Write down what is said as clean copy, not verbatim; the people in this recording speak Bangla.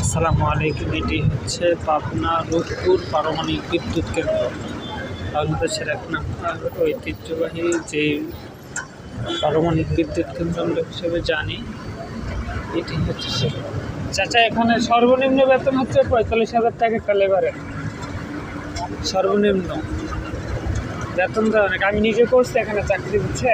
আসসালামু আলাইকুম। এটি হচ্ছে পাবনা রূপপুর পারমাণবিক বিদ্যুৎ কেন্দ্র। বাংলাদেশের এক নাম্বার ঐতিহ্যবাহী যে পারমাণবিক বিদ্যুৎ কেন্দ্র আমরা হিসেবে জানি, এটি হচ্ছে সে। চাচা, এখানে সর্বনিম্ন বেতন হচ্ছে 45,000 টাকা একটা লেবারের। সর্বনিম্ন বেতন দেওয়া অনেক। আমি নিজে করছি, এখানে চাকরি দিচ্ছে।